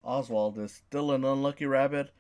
Oswald is still an unlucky rabbit.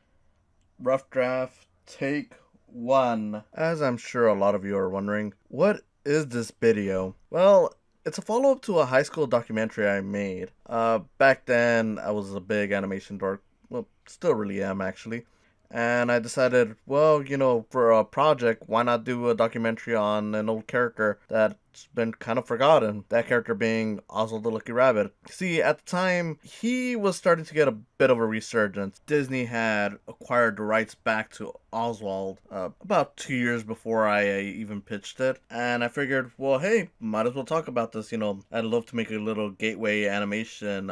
Rough draft, take one. As I'm sure a lot of you are wondering, what is this video? Well, it's a follow up to a high school documentary I made. Back then, I was a big animation dork. Well, still really am, actually. And I decided, well, for a project, why not do a documentary on an old character that's been kind of forgotten? That character being Oswald the Lucky Rabbit. See, at the time, he was starting to get a bit of a resurgence. Disney had acquired the rights back to Oswald about 2 years before I even pitched it. And I figured, well, hey, might as well talk about this. I'd love to make a little gateway animation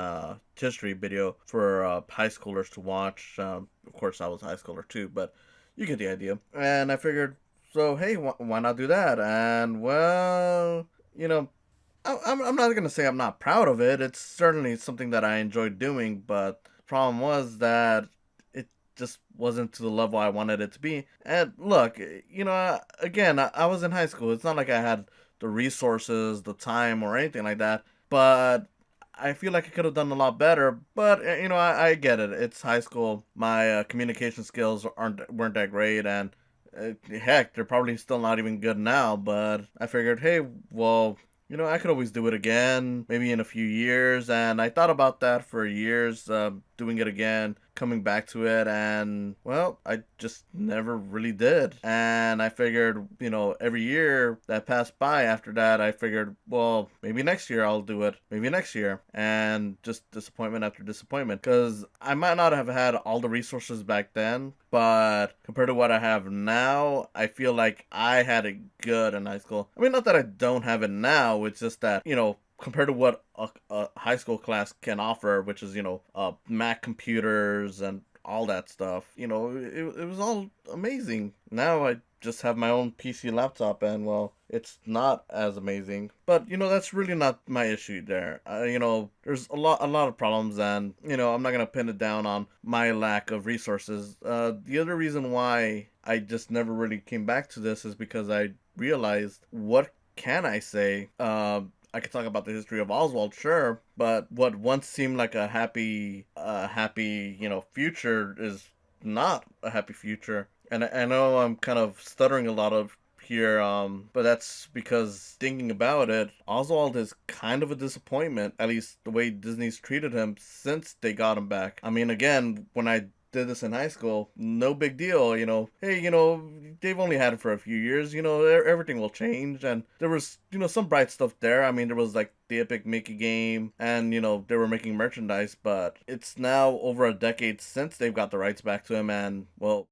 history video for high schoolers to watch. Of course, I was a high schooler too, but you get the idea. And I figured, so hey, why not do that? And well, you know, I'm not gonna say I'm not proud of it. It's certainly something that I enjoyed doing, but the problem was that it just wasn't to the level I wanted it to be. And look, again, I was in high school. It's not like I had the resources, the time, or anything like that. But I feel like I could have done a lot better, but I get it. It's high school. My communication skills weren't that great, and heck, they're probably still not even good now. But I figured, hey, well, I could always do it again, maybe in a few years. And I thought about that for years, doing it again, coming back to it, and well, I just never really did. And I figured, every year that passed by after that, I figured, well, maybe next year I'll do it, maybe next year. And just disappointment after disappointment, because I might not have had all the resources back then, but compared to what I have now, I feel like I had it good in high school. I mean, not that I don't have it now, it's just that, compared to what a high school class can offer, which is, Mac computers and all that stuff, it was all amazing. Now I just have my own PC laptop, and well, it's not as amazing. But that's really not my issue there. There's a lot of problems, and I'm not gonna pin it down on my lack of resources. The other reason why I just never really came back to this is because I realized, what can I say? I could talk about the history of Oswald, sure, but what once seemed like a happy, future is not a happy future. And I know I'm kind of stuttering a lot of here, but that's because thinking about it, Oswald is kind of a disappointment, at least the way Disney's treated him since they got him back. I mean, again, when I did this in high school, no big deal, hey, they've only had it for a few years, everything will change. And there was, some bright stuff there. I mean, there was like the Epic Mickey game, and they were making merchandise, but it's now over a decade since they've got the rights back to him, and well,